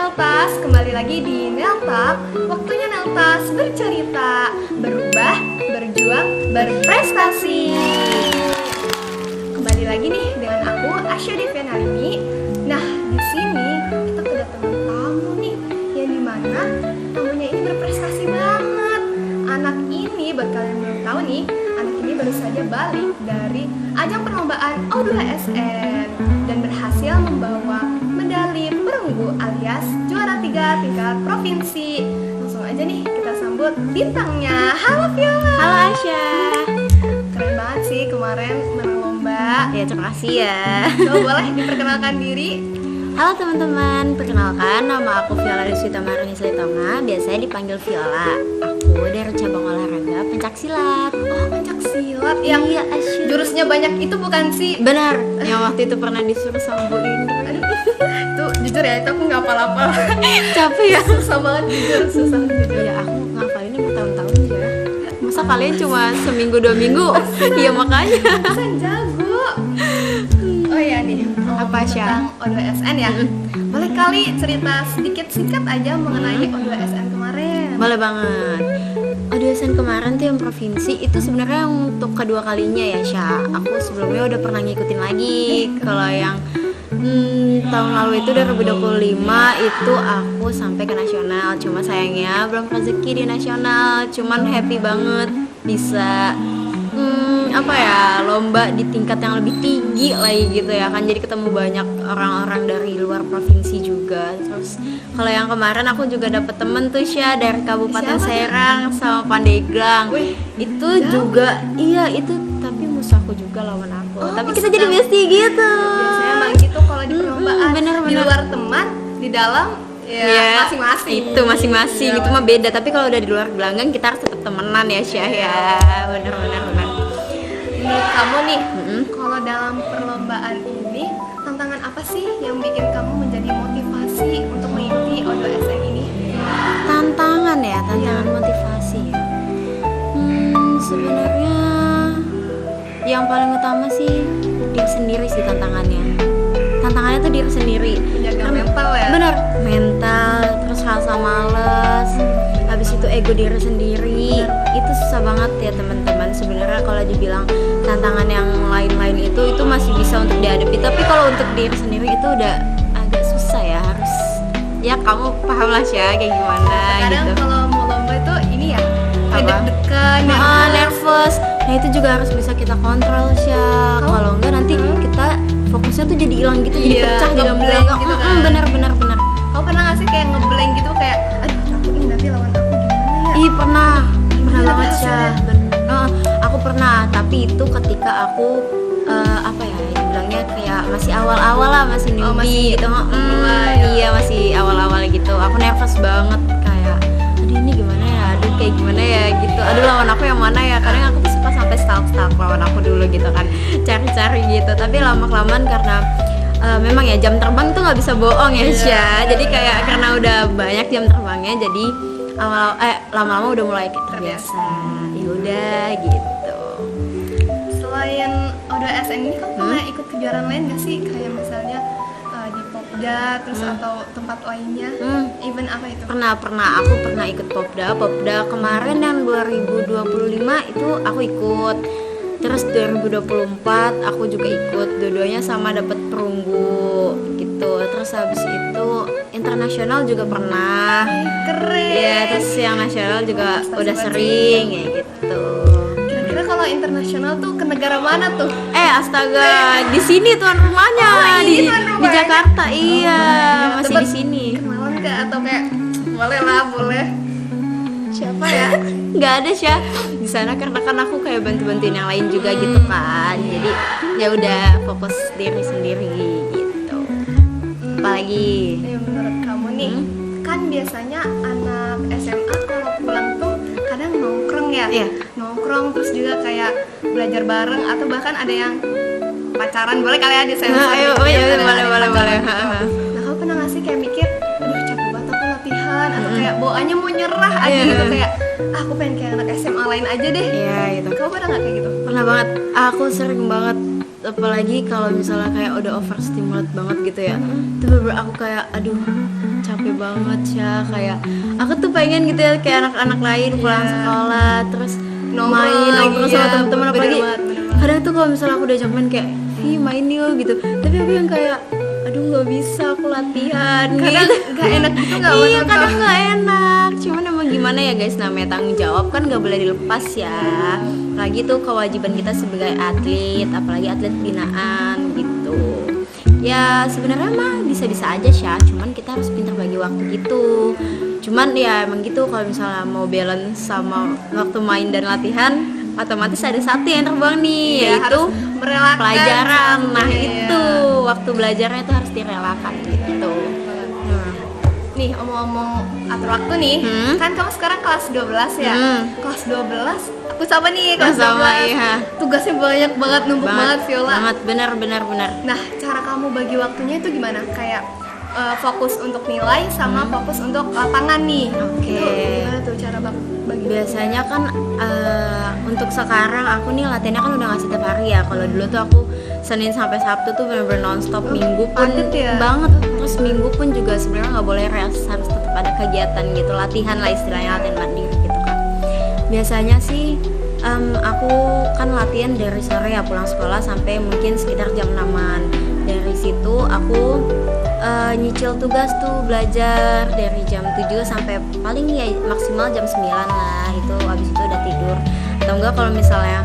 Neltas, kembali lagi di Neltalk. Waktunya Neltas bercerita, berubah, berjuang, berprestasi. Kembali lagi nih dengan aku Asya Devianalini. Nah, di sini kita kedatangan tamu nih, yang dimana tamunya ini berprestasi banget. Anak ini, buat kalian yang belum tahu nih, anak ini baru saja balik dari ajang perlombaan O2SN dan berhasil membawa medali perunggu alias juara 3 tingkat provinsi. Langsung aja nih kita sambut bintangnya. Halo Viola. Halo Asya. Keren banget sih kemarin menang lomba. Ya terima kasih ya. Coba boleh diperkenalkan diri? Halo teman-teman, perkenalkan nama aku Viola Deswita Marani Selitonga. Biasanya dipanggil Viola. Aku dari cabang olahraga pencaksilat. Oh, pencaksilat yang Iya Asya. jurusnya banyak itu bukan sih? Benar, yang waktu itu pernah disuruh sama Bu Indri. Tuh jujur ya, itu aku nggak apal-apal. Capek ya? Susah banget jujur, susah jujur. Ya aku ngapalinnya bertahun-tahun ya. Masa kalian cuma seminggu 2 minggu? Iya makanya. Kan jago. Oh iya nih, Apa, Syah? tentang O2SN ya. Boleh kali cerita sedikit singkat aja mengenai O2SN kemarin. Boleh banget. O2SN kemarin tuh yang provinsi itu sebenarnya untuk kedua kalinya ya Syah. Aku sebelumnya udah pernah ngikutin lagi. Kalau yang tahun lalu itu 2025 itu aku sampai ke nasional. Cuma sayangnya belum rezeki di nasional. Cuman happy banget bisa lomba di tingkat yang lebih tinggi lagi gitu ya kan, jadi ketemu banyak orang-orang dari luar provinsi juga. Terus kalau yang kemarin aku juga dapet temen tuh Syah dari Kabupaten Siapa tuh? Serang sama Pandeglang. Wih, Itu jauh. juga iya itu, tapi musuh aku juga lawan aku. Oh, Tapi musuh kita jadi kamu. bestie gitu. Biasanya emang gitu kalau di perlombaan. bener, Di bener. luar teman, di dalam ya Iya, masing-masing. itu masing-masing Iya, itu mah beda. Tapi kalau udah di luar gelanggang kita harus tetap temenan ya Syah ya. Bener. Menurut kamu nih, Mm-mm. kalau dalam perlombaan ini tantangan apa sih yang bikin kamu menjadi motivasi untuk mengikuti O2SN ini? Tantangan motivasi ya. Sebenarnya yang paling utama sih diri sendiri sih tantangannya tuh diri sendiri. Menjaga Karena- mental ya. Bener, mental, terus rasa males, habis itu ego diri sendiri. Itu susah banget ya teman-teman. Sebenarnya kalau dibilang tantangan yang lain-lain itu masih bisa untuk dihadapi, tapi kalau untuk diri sendiri itu udah agak susah ya. Harus ya kamu paham lah Syah kayak gimana Kadang gitu. kalau mau lomba itu ini ya, kayak Apa? deg-degan, Nervous. Nah itu juga harus bisa kita kontrol Syah. Oh. Kalau enggak nanti kita fokusnya tuh jadi hilang gitu, jadi Iya, pecah di dalam ngeblank belakang. gitu kan. Bener. Kamu pernah nggak sih kayak ngeblank gitu kayak, aduh takut ini nanti lawan aku gimana ya? Ih pernah Gimana banget hasilnya? Syah. Aku pernah, tapi itu ketika aku dibilangnya kayak masih awal-awal lah, masih Oh, newbie masih gitu. mulai, ya. Iya masih awal-awal gitu. Aku nervous banget kayak, aduh ini gimana ya, aduh kayak gimana ya gitu. Aduh lawan aku yang mana ya? Kadang aku tuh suka sampai stalk lawan aku dulu gitu kan, cari-cari gitu. Tapi lama-kelamaan karena memang ya jam terbang tuh nggak bisa bohong ya Iya, Syah. Jadi iya. kayak karena udah banyak jam terbangnya, jadi lama-lama udah mulai kayak terbiasa. Ya udah gitu. Selain O2SN ini kamu pernah ikut kejuaraan lain nggak sih? Kayak misalnya di Popda terus atau tempat lainnya? Event apa itu? Pernah aku pernah ikut Popda kemarin yang 2025 itu aku ikut. Terus 2024 aku juga ikut, dua-duanya sama dapat perunggu gitu. Terus habis itu internasional juga pernah. Keren. Ya, terus yang nasional juga Prestasi udah banget sering ya gitu. Kira-kira kalau internasional tuh ke negara mana tuh? Astaga, di sini tuan rumahnya Oh, ini di tuan di rumahnya. Jakarta. Iya, masih Tempat di sini. Kenalan nggak atau kayak boleh lah boleh. Siapa ya? Nggak ada Syah di sana karena kan aku kayak bantu-bantuin yang lain juga gitu kan. Jadi ya udah fokus diri sendiri gitu. Apalagi Menurut kamu nih, kan biasanya anak SMA kalau pulang tuh kadang nongkrong ya. Iya. Nongkrong terus juga kayak belajar bareng atau bahkan ada yang pacaran, boleh kali ya di sensor. Nah, ayo, gitu oh ya, iya, ada boleh, yang boleh, pacaran boleh. gitu. Nah kamu pernah nggak sih kayak mikir, aduh capek banget aku latihan atau kayak bawaannya mau nyerah aja Iya. gitu kayak, aku pengen kayak anak SMA lain aja deh. Iya gitu. Kamu pernah nggak kayak gitu? Pernah banget. Aku sering banget apalagi kalau misalnya kayak udah overstimulate banget gitu ya. Itu bener aku kayak aduh capek banget ya, kayak aku tuh pengen gitu ya kayak anak-anak lain pulang sekolah terus main nongkrong sama teman-teman, apalagi kadang tuh kalau misalnya aku diajak main kayak main yuk gitu, tapi aku yang kayak aduh nggak bisa, aku latihan Kadang gitu. nggak enak gitu nggak Iya buat kadang nggak enak, cuman emang gimana ya guys, namanya tanggung jawab kan nggak boleh dilepas ya. Lagi tuh kewajiban kita sebagai atlet, apalagi atlet binaan gitu. Ya sebenarnya mah bisa-bisa aja sih, cuman kita harus pintar bagi waktu gitu. Cuman ya emang gitu, kalau misalnya mau balance sama waktu main dan latihan, otomatis ada satu yang terbang nih, Ya, yaitu harus merelakan pelajaran. Nah sampai, itu waktu belajarnya itu harus direlakan gitu. Nih omong-omong atur waktu nih, kan kamu sekarang kelas 12 ya. Kelas 12, aku sama nih kelas Sama, 12. iya. Tugasnya banyak banget, numpuk banget Viola. banget, benar. Nah, cara kamu bagi waktunya itu gimana? Kayak fokus untuk nilai sama fokus untuk lapangan nih. Oke. Itu gimana tuh cara bagi? Biasanya kan untuk sekarang aku nih latihannya kan udah nggak setiap hari ya. Kalau dulu tuh aku Senin sampai Sabtu tuh bener-bener nonstop. Minggu pun padet ya? banget. Terus Minggu pun juga sebenarnya nggak boleh rest, harus tetap ada kegiatan gitu, latihan lah istilahnya, latihan mandiri gitu kan. Biasanya sih aku kan latihan dari sore ya, pulang sekolah sampai mungkin sekitar jam 6-an. Dari situ aku nyicil tugas tuh, belajar dari jam 7 sampai paling ya maksimal jam 9 lah. Itu abis itu udah tidur. Atau enggak kalau misalnya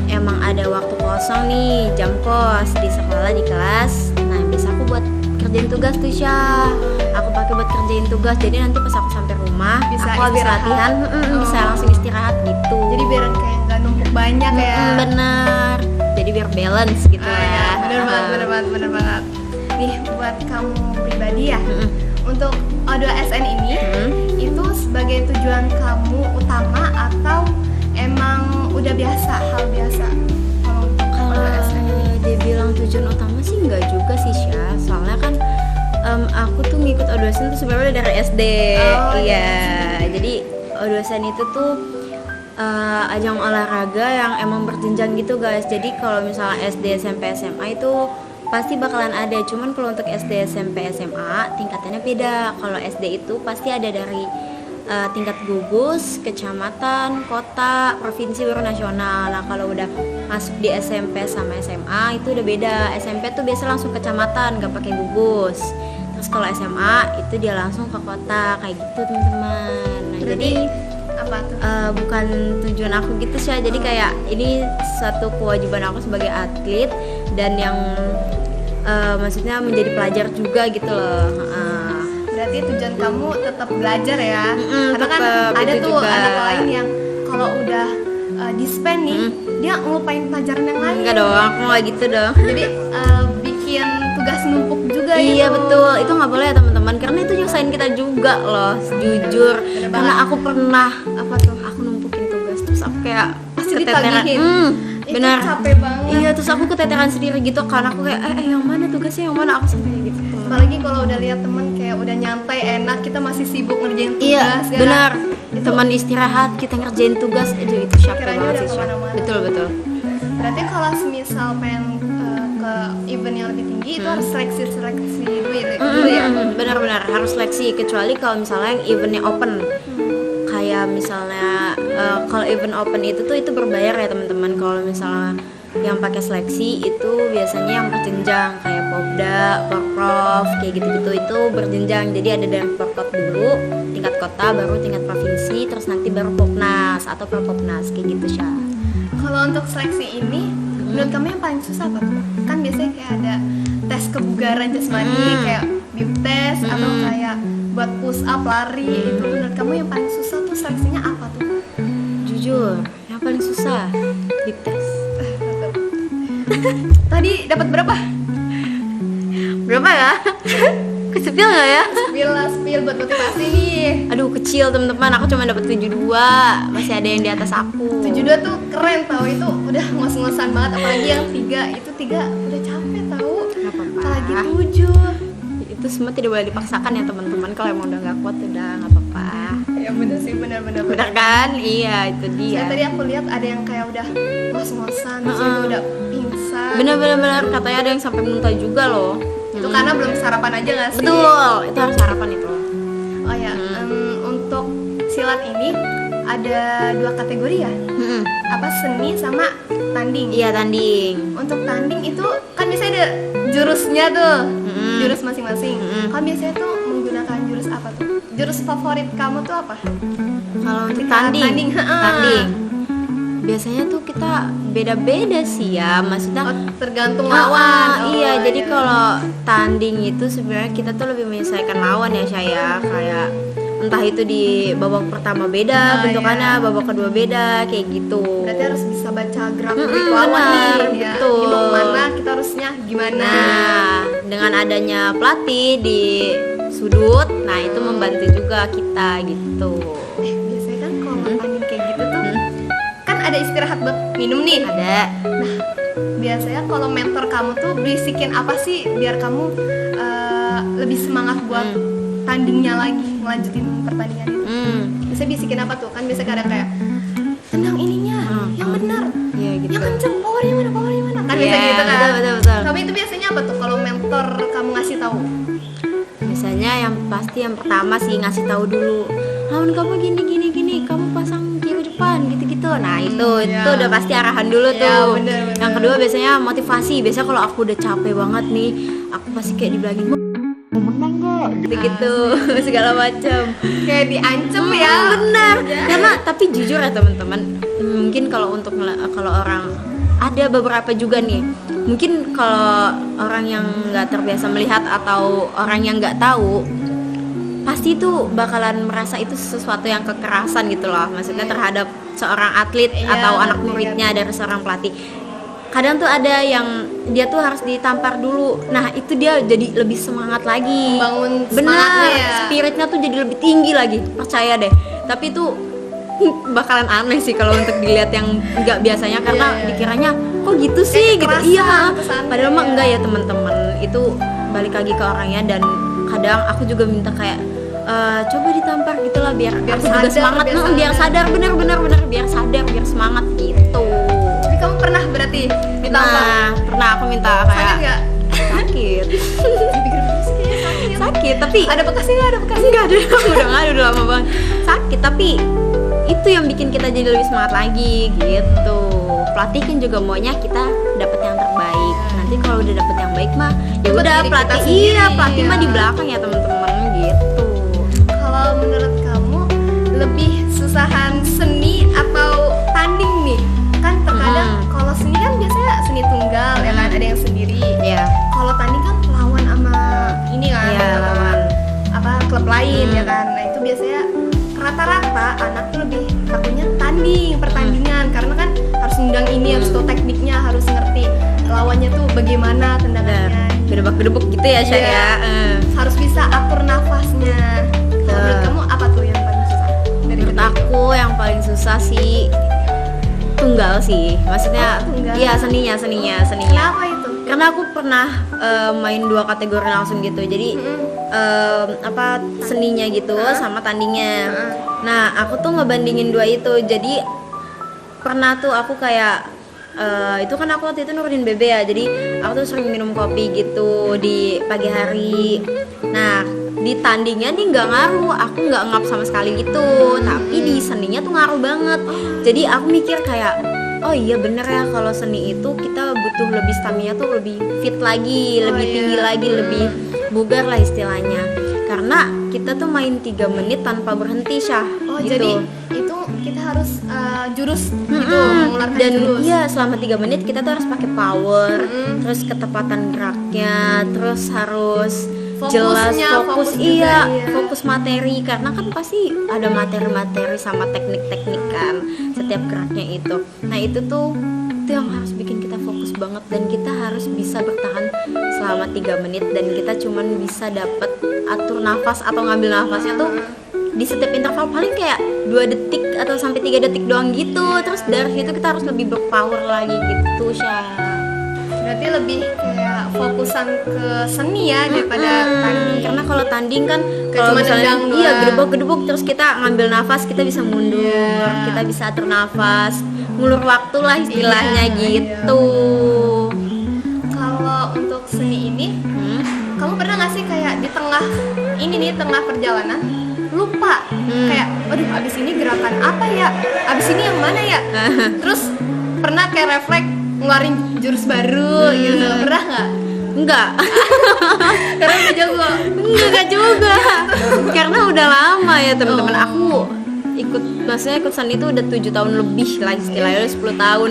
emang ada waktu kosong nih, jam kos di sekolah di kelas, nah biasa aku buat kerjain tugas tuh Syah. Aku pakai buat kerjain tugas, jadi nanti pas aku sampai rumah Bisa aku habis istirahat. latihan bisa langsung istirahat gitu. Jadi biar kayak nggak numpuk banyak ya. Bener, jadi biar balance gitu ya. Bener banget. Nih buat kamu pribadi ya, untuk O2SN ini itu sebagai tujuan kamu utama atau emang udah biasa, hal biasa? Kalau untuk O2SN ini Dia bilang tujuan utama sih enggak juga sih Syah, soalnya kan aku tuh ngikut O2SN tuh sebenarnya dari SD. Iya, jadi O2SN itu tuh ajang olahraga yang emang berjenjang gitu guys. Jadi kalau misalnya SD, SMP, SMA itu pasti bakalan ada. Cuman kalau untuk SD, SMP, SMA tingkatannya beda. Kalau SD itu pasti ada dari tingkat gugus, kecamatan, kota, provinsi, baru nasional. Nah kalau udah masuk di SMP sama SMA itu udah beda. SMP tuh biasa langsung kecamatan, gak pakai gugus. Terus kalau SMA itu dia langsung ke kota, kayak gitu teman-teman. Nah, jadi apa tuh? bukan tujuan aku gitu sih. Jadi kayak ini satu kewajiban aku sebagai atlet dan yang maksudnya menjadi pelajar juga gitu loh. Berarti tujuan kamu tetap belajar ya. Karena kan tetap, ada itu tuh juga. anak lain yang kalau udah dispen nih, dia ngelupain pelajaran yang lain. Enggak dong, aku nggak gitu dong. Jadi bikin tugas numpuk juga Iya itu. betul, itu nggak boleh ya teman-teman, karena itu nyusahin kita juga loh, jujur. Bener Karena banget. aku pernah Apa tuh? aku numpukin tugas terus aku kayak Pasti keteteran. ditagihin. Itu Benar. capek banget. Iya, terus aku keteteran sendiri gitu kan, aku kayak yang mana tugasnya, yang mana, aku sampai kayak gitu. Apalagi kalau udah lihat temen kayak udah nyantai enak, kita masih sibuk ngerjain tugas. Iya, ya benar. kan? Teman istirahat, kita ngerjain tugas, itu capek Pikirannya banget udah sih. Syah. kemana-mana. Betul. Berarti kalau semisal pengen ke event yang lebih tinggi itu harus seleksi dulu ya. Benar-benar harus seleksi, kecuali kalau misalnya yang eventnya open. Kayak misalnya kalau event open itu berbayar ya teman-teman. Kalau misalnya yang pakai seleksi itu biasanya yang berjenjang kayak Popda, Porprov, kayak gitu-gitu, itu berjenjang. Jadi ada dari Porkot dulu, tingkat kota, baru tingkat provinsi, terus nanti baru Popnas atau Propopnas kayak gitu Syah. Kalau untuk seleksi ini, menurut kamu yang paling susah apa? Kan biasanya kayak ada tes kebugaran jasmani, kayak bib test atau kayak buat push up, lari. Itu menurut kamu yang paling susah tuh seleksinya apa tuh? Jujur, yang paling susah bib test. Tadi dapat berapa? Berapa ya? Kesepil nggak ya? Spill buat motivasi nih. Aduh kecil teman-teman, aku cuma dapat 72, masih ada yang di atas aku. 72 tuh keren tau, itu udah ngos-ngosan banget. Apalagi yang 3, itu 3 udah capek tau. Nggak apa-apa. Apalagi 7. Itu semua tidak boleh dipaksakan ya teman-teman. Kalau emang udah nggak kuat udah nggak apa-apa. apa-apa. Ya bener sih, bener-bener. Bener kan? Iya, itu dia. Tadi aku lihat ada yang kayak udah ngos-ngosan, terus juga udah pingsan. Bener-bener katanya ada yang sampai muntah juga loh. Itu karena belum sarapan aja nggak sih? Betul, itu harus sarapan itu. Oh ya, untuk silat ini ada 2 kategori ya? Apa, seni sama tanding? Iya, tanding. Untuk tanding itu kan biasanya ada jurusnya tuh, jurus masing-masing. Kamu biasanya tuh menggunakan jurus apa tuh? Jurus favorit kamu tuh apa? Kalau untuk Ketika tanding, tanding. biasanya tuh kita beda-beda sih ya, maksudnya Oh, tergantung lawan. Oh, iya, jadi iya. kalau tanding itu sebenarnya kita tuh lebih menyesuaikan lawan ya saya, kayak entah itu di babak pertama beda bentukannya, babak kedua beda, kayak gitu. Berarti harus bisa baca gerak-gerik lawan benar, nih. Ya. betul. Ini mau kemana, kita harusnya gimana? Nah, dengan adanya pelatih di sudut, nah itu membantu juga kita gitu. Biasanya kan kalau tanding kayak gitu tuh kan ada istirahat buat minum nih. Ada. Nah, biasanya kalau mentor kamu tuh berisikin apa sih biar kamu lebih semangat buat tandingnya lagi, ngelanjutin pertandingan itu? Biasanya bisikin apa tuh? Kan biasa kadang kayak tendang ininya, yang benar, Iya gitu. yang kenceng, powernya mana, powernya mana? Kan biasa Iya, gitu kan? betul. Kamu itu biasanya apa tuh kalau mentor kamu ngasih tahu? Misalnya yang pasti yang pertama sih ngasih tahu dulu, lawan kamu gini, kamu pasang kiri depan gitu-gitu. Nah itu udah pasti arahan dulu Ya, tuh. bener. Yang kedua biasanya motivasi. Biasanya kalau aku udah capek banget nih, aku pasti kayak dibilangin mau menang gak? Gitu-gitu segala macam. Kayak diancem ya? Benar. Karena tapi jujur ya teman-teman, mungkin kalau untuk kalau orang ada beberapa juga nih, mungkin kalau orang yang nggak terbiasa melihat atau orang yang nggak tahu, pasti itu bakalan merasa itu sesuatu yang kekerasan gitu loh, maksudnya terhadap seorang atlet atau anak muridnya dari seorang pelatih. Kadang tuh ada yang dia tuh harus ditampar dulu, nah itu dia jadi lebih semangat lagi, Bangun semangatnya ya. spiritnya tuh jadi lebih tinggi lagi, percaya deh. Tapi itu bakalan aneh sih kalau untuk dilihat yang nggak biasanya, karena dikiranya kok gitu sih gitu. Iya, padahal mah enggak ya teman-teman, itu balik lagi ke orangnya. Dan kadang aku juga minta kayak coba ditampar gitulah biar aku juga sadar, semangat, biar sadar, bener biar sadar, biar semangat gitu. Tapi kamu pernah berarti ditampar? Nah, pernah aku minta Sakit kayak nggak? sakit. Dipikir-pikir sih kayaknya sakit. Sakit tapi Ada bekasnya nggak? Ada bekasnya? enggak ada, udah nggak ada, udah lama banget. Sakit tapi itu yang bikin kita jadi lebih semangat lagi gitu. Pelatih kan juga maunya kita dapet yang terbaik. Nanti kalau udah dapet yang baik mah ya Buat udah diri kita pelatih sendiri, pelatih mah ya. di belakang ya teman-teman gitu. Kalau menurut kamu lebih susahan seni atau tanding nih? Kan terkadang kalau seni kan biasanya seni tunggal ya kan, ada yang sendiri. Iya. Kalau tanding kan lawan sama ini kan, Iya, lawan. apa klub lain ya kan. Nah itu biasanya rata-rata anak tuh lebih takutnya pertandingan karena kan harus nendang ini, harus tahu tekniknya, harus ngerti lawannya tuh bagaimana tendangannya. Gedebak-gedebuk gitu ya Syah Iya. ya. Harus bisa atur nafasnya. Kalau menurut kamu apa tuh yang paling susah dari Menurut aku yang paling susah sih tunggal sih. Maksudnya tunggal. iya seninya. Kenapa itu? Karena aku pernah main 2 kategori langsung gitu. Jadi apa seninya gitu sama tandingnya. Nah, aku tuh ngebandingin 2 itu. Jadi pernah tuh aku kayak itu kan aku waktu itu nurunin BB ya. Jadi aku tuh sering minum kopi gitu di pagi hari. Nah, di tandingnya nih nggak ngaruh, aku nggak ngap sama sekali gitu. Tapi di seninya tuh ngaruh banget. Jadi aku mikir kayak, oh iya bener ya, kalau seni itu kita butuh lebih stamina tuh lebih fit lagi, lebih tinggi lagi, lebih bugar lah istilahnya. Karena kita tuh main 3 menit tanpa berhenti Syah. Oh gitu. jadi itu kita harus jurus gitu, mengeluarkan Dan jurus. iya selama 3 menit kita tuh harus pakai power, terus ketepatan geraknya, terus harus jelas Fokusnya, fokus, fokus juga, iya. fokus materi, karena kan pasti ada materi-materi sama teknik-teknik kan setiap geraknya itu. Nah itu yang harus bikin kita fokus banget, dan kita harus bisa bertahan selama 3 menit, dan kita cuman bisa dapet atur nafas atau ngambil nafasnya tuh di setiap interval paling kayak 2 detik atau sampai 3 detik doang gitu. Terus dari situ kita harus lebih berpower lagi gitu Syah. Berarti lebih kayak fokusan ke seni ya daripada tanding. Karena kalau tanding kan Kayak kalau cuma misalnya nendang doang. gedebuk-gedebuk terus kita ngambil nafas, kita bisa mundur, kita bisa atur nafas, ngulur waktu lah istilahnya Iya, gitu. Kalau untuk seni ini, kamu pernah nggak sih kayak di tengah ini nih, tengah perjalanan lupa kayak, waduh abis ini gerakan apa ya, abis ini yang mana ya, terus pernah kayak refleks ngeluarin jurus baru gitu, pernah nggak? Enggak. Karena udah jago. Enggak juga. Karena udah lama ya teman-teman. Aku maksudnya ikut seni itu udah 7 tahun lebih lah istilahnya, 10 tahun.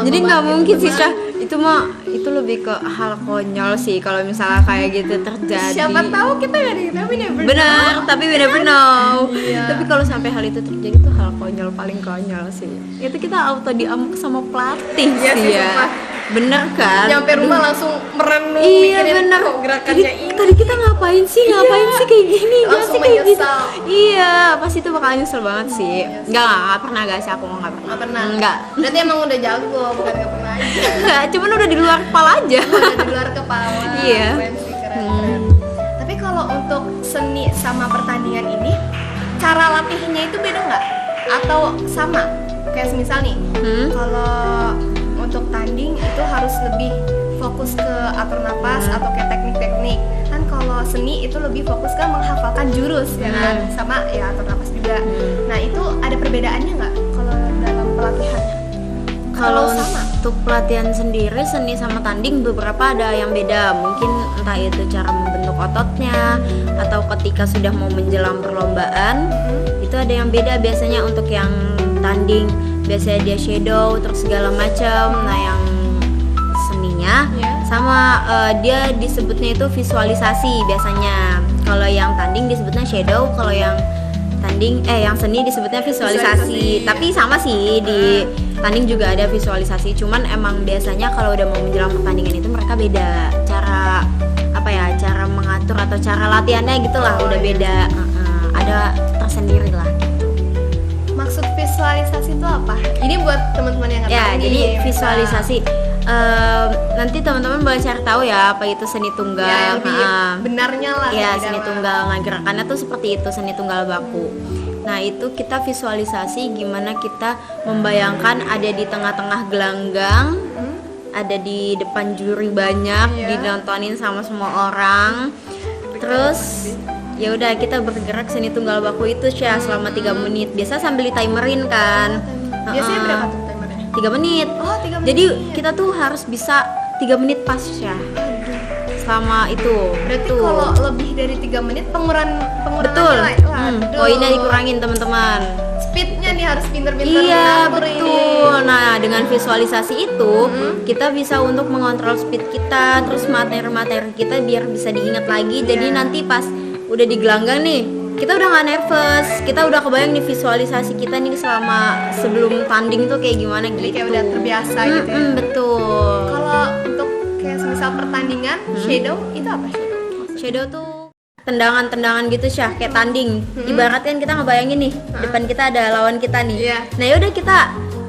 Jadi nggak mungkin sih Syah. Itu lebih ke hal konyol sih kalau misalnya kayak gitu terjadi. Siapa tahu kita nggak ada, tapi never know. Benar, tapi we never know. Iya. Tapi kalau sampai hal itu terjadi tuh hal konyol, paling konyol sih. Itu kita auto diamuk sama pelatih Iya sih sih, ya. sumpah. Bener kan? Nyampe rumah langsung merenung Iya mikirin benar. kok gerakannya ini. Tadi kita ngapain sih kayak gini? Gak Langsung sih kayak gitu. menyesal. Iya, pasti itu bakal nyesel banget sih. Enggak pernah gak sih aku nggak pernah. Nggak pernah. Enggak. Berarti emang udah jago, bukan nggak pernah aja. Enggak, cuman udah di luar kepala aja. Udah di luar kepala. Iya. Keren sih, keren. Tapi kalau untuk seni sama pertandingan ini, cara latihannya itu beda nggak? Atau sama? Kayak misal nih, kalau untuk tanding itu harus lebih fokus ke atur napas atau kayak teknik-teknik. Kan kalau seni itu lebih fokus ke menghafalkan jurus ya kan, sama ya atur napas juga. Nah itu ada perbedaannya nggak kalau dalam pelatihannya? Kalau sama? untuk pelatihan sendiri seni sama tanding beberapa ada yang beda. Mungkin entah itu cara membentuk ototnya atau ketika sudah mau menjelang perlombaan itu ada yang beda. Biasanya untuk yang tanding biasanya dia shadow terus segala macam. Nah yang seninya sama dia disebutnya itu visualisasi biasanya. Kalau yang tanding disebutnya shadow, kalau yang yang seni disebutnya visualisasi. Tapi sama sih, di tanding juga ada visualisasi, cuman emang biasanya kalau udah mau menjelang pertandingan itu mereka beda cara cara mengatur atau cara latihannya gitulah, udah beda. Ada tersendiri lah. Maksud visualisasi itu apa? Ini buat teman-teman yang nggak Ya, tahu nih. jadi visualisasi nanti teman-teman boleh cari tahu ya apa itu seni tunggal. Ya, yang lebih benarnya lah. Ya, lebih seni dalam. tunggal. Nah, gerakannya tuh seperti itu, seni tunggal baku. Nah, itu kita visualisasi gimana kita membayangkan ada di tengah-tengah gelanggang, ada di depan juri banyak, ditontonin sama semua orang. Terus ya udah kita bergerak seni tunggal baku itu Syah selama 3 menit. Biasa sambil ditimerin kan. Biasanya berapa tuh timernya? 3 menit. Oh, 3 menit. Jadi kita tuh harus bisa 3 menit pas Syah. Selama itu. Berarti Betul. kalau lebih dari 3 menit pengurangan Betul. nilai. Waduh. Poinnya dikurangin teman-teman. Speednya nih harus pinter-pinter Iya ngatur betul. ini. Nah dengan visualisasi itu kita bisa untuk mengontrol speed kita, terus materi-materi kita biar bisa diingat lagi. Jadi nanti pas udah di gelanggang nih, kita udah nggak nervous, kita udah kebayang nih visualisasi kita nih selama sebelum tanding tuh kayak gimana Jadi gitu. kayak udah terbiasa gitu ya. Betul. Kalau untuk kayak misal pertandingan, shadow itu apa shadow? Shadow tuh tendangan-tendangan gitu Syah, kayak tanding. Ibaratkan kita ngebayangin nih, depan kita ada lawan kita nih. Iya. Nah yaudah kita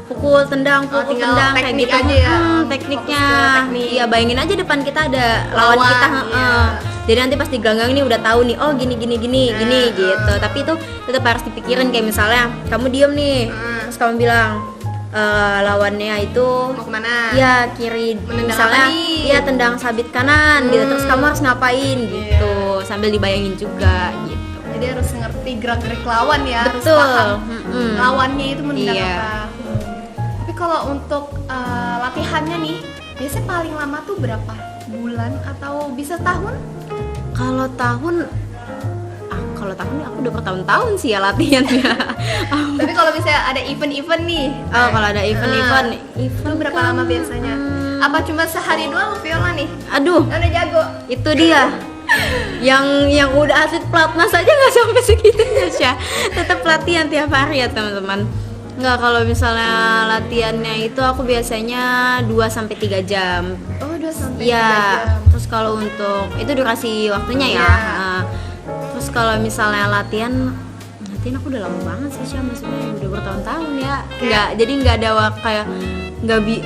pukul tendang tinggal kayak teknik gitu aja ya. tekniknya. Fokus ke teknik. Iya bayangin aja depan kita ada lawan Lawan, kita. iya. Jadi nanti pas di gelanggang nih udah tahu nih, oh gini gitu. Tapi itu tetap harus dipikirin, kayak misalnya kamu diem nih, terus kamu bilang lawannya itu Mau kemana? ya kiri, Menendang misalnya apa nih? ya tendang sabit kanan gitu, terus kamu harus ngapain gitu sambil dibayangin juga gitu. Jadi harus ngerti gerak-gerik lawan ya, harus Betul. paham lawannya itu menendang Iya. apa. Tapi kalau untuk latihannya nih, biasanya paling lama tuh berapa bulan atau bisa tahun? Kalau tahun aku udah bertahun-tahun sih ya latihannya. Tapi kalau misalnya ada event-event nih, Oh kalau ada event itu berapa lama biasanya? Apa cuma sehari doang viola nih? Aduh, Udah jago. itu dia. yang udah atlet pelatnas aja nggak sampai segitunya Syah. Tetap latihan tiap hari ya teman-teman. Nggak, kalau misalnya latihannya itu aku biasanya 2-3 jam. Oh, 2 sampai 3 Ya, jam. terus kalau untuk itu durasi waktunya ya. Iya. Nah, terus kalau misalnya latihan latihan aku udah lama banget sih Syah, maksudnya udah bertahun-tahun ya. Jadi nggak ada kayak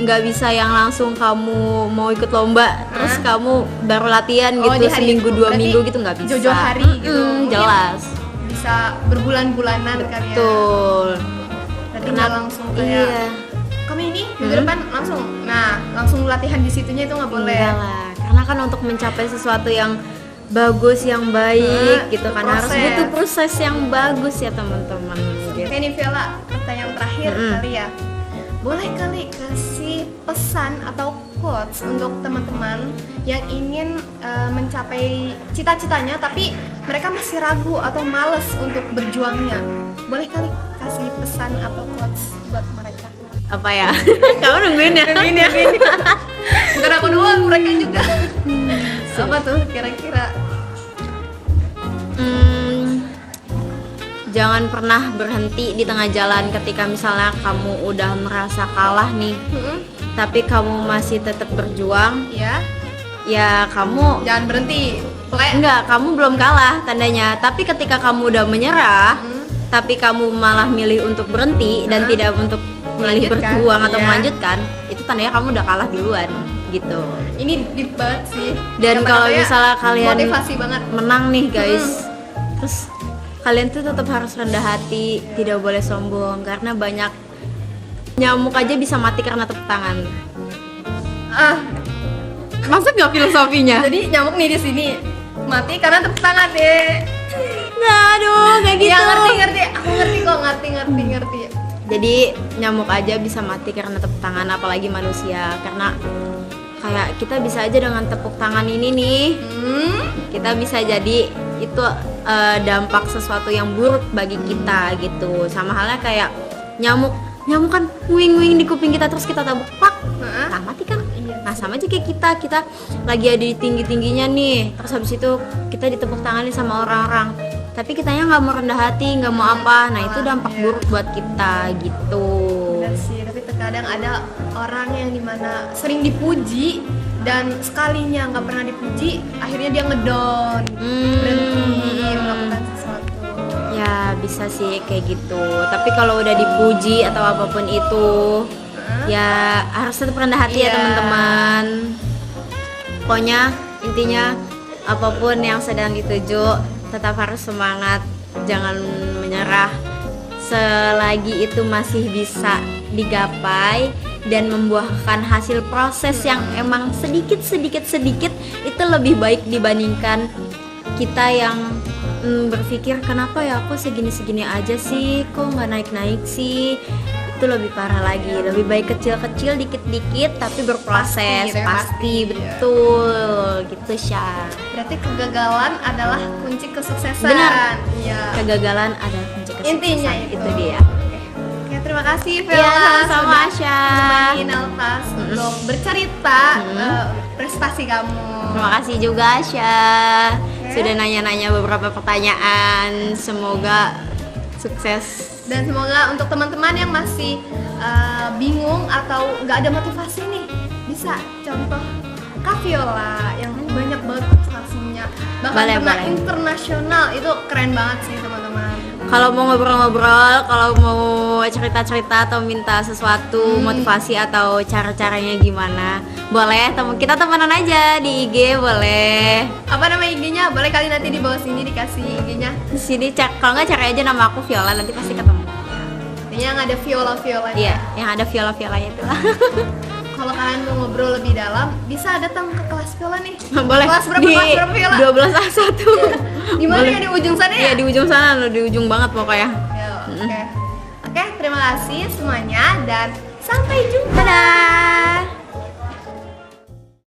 nggak bisa yang langsung kamu mau ikut lomba terus kamu baru latihan gitu di hari seminggu itu. 2 Berarti minggu gitu nggak bisa. Jojo hari gitu. Mungkin Jelas. bisa berbulan-bulanan kali ya. Betul. Berarti nggak langsung kayak Iya. kami ini minggu depan langsung. Nah, langsung latihan di situnya itu nggak boleh. Enggak lah. Karena kan untuk mencapai sesuatu yang bagus, yang baik gitu kan harus proses. butuh proses yang bagus ya teman-teman gitu. Oke nih Vela, pertanyaan terakhir kali ya. Boleh kali kasih pesan atau quotes untuk teman-teman yang ingin mencapai cita-citanya tapi mereka masih ragu atau males untuk berjuangnya. Boleh kali kasih pesan atau quotes buat mereka. Apa ya? Kamu nungguin ya? Nungguin. Bukan aku doang, mereka juga. Apa tuh kira-kira? Jangan pernah berhenti di tengah jalan ketika misalnya kamu udah merasa kalah nih, tapi kamu masih tetap berjuang, Ya, ya kamu jangan berhenti. enggak, kamu belum kalah tandanya. Tapi ketika kamu udah menyerah, tapi kamu malah milih untuk berhenti dan tidak untuk milih Melanjutkan, berjuang atau ya. melanjutkan, itu tandanya kamu udah kalah duluan gitu. Ini deep banget sih. Dan kalau Kata-katanya misalnya kalian motivasi banget. menang nih guys, terus kalian tuh tetap harus rendah hati, tidak boleh sombong karena banyak nyamuk aja bisa mati karena tepuk tangan. Masuk nggak filosofinya? Jadi nyamuk nih di sini mati karena tepuk tangan deh. Nah, aduh kayak gitu. Ya ngerti. Aku ngerti kok, ngerti. Jadi nyamuk aja bisa mati karena tepuk tangan, apalagi manusia. Karena kayak kita bisa aja dengan tepuk tangan ini nih, kita bisa jadi itu dampak sesuatu yang buruk bagi kita gitu. Sama halnya kayak nyamuk kan wing di kuping kita terus kita tabuk pak, nah mati kan. Nah sama aja kayak kita lagi ada di tingginya nih, terus habis itu kita ditepuk tanganin sama orang-orang, tapi kitanya nggak mau rendah hati, nggak mau apa. Nah itu dampak buruk buat kita gitu. Benar sih, tapi terkadang ada orang yang dimana sering dipuji dan sekalinya nggak pernah dipuji, akhirnya dia ngedown, berhenti melakukan sesuatu. Ya bisa sih kayak gitu. Tapi kalau udah dipuji atau apapun itu, ya harus tetap rendah hati ya Iya. teman-teman. Pokoknya intinya apapun yang sedang dituju tetap harus semangat, jangan menyerah. Selagi itu masih bisa digapai dan membuahkan hasil proses yang emang sedikit itu lebih baik dibandingkan kita yang berpikir kenapa ya aku segini aja sih, kok nggak naik sih. Itu lebih parah lagi. Lebih baik kecil dikit tapi berproses. Pasti gitu ya, pasti pasti. betul gitu Syah. Berarti kegagalan adalah kunci kesuksesan. Benar. Iya. Kegagalan adalah kunci kesuksesan. Intinya itu dia. Oke, terima kasih Iya, Vela sama-sama sudah Asya. menemani Nalpas untuk bercerita prestasi kamu. Terima kasih juga Syah sudah nanya-nanya beberapa pertanyaan. Semoga sukses. Dan semoga untuk teman-teman yang masih bingung atau nggak ada motivasi nih, bisa contoh Kak Viola yang banyak banget prestasinya, bahkan pernah internasional. Itu keren banget sih teman-teman. Kalau mau ngobrol-ngobrol, kalau mau cerita-cerita atau minta sesuatu motivasi atau cara-caranya gimana, boleh kita temenan aja di IG boleh. Apa nama IG-nya? Boleh kali nanti di bawah sini dikasih IG-nya. Di sini kalau nggak cari aja nama aku Viola, nanti pasti ketemu. Yang ada Viola. Iya, yang ada Viola-Violanya itu. Kalau kalian mau ngobrol lebih dalam, bisa datang ke kelas Viola nih. Boleh. Kelas berapa? Di Kelas berapa Viola? 12A1. Di mana ya, di ujung sana ya? Iya, di ujung sana loh, di ujung banget pokoknya. Ya, oke, terima kasih semuanya dan sampai jumpa. Dadah.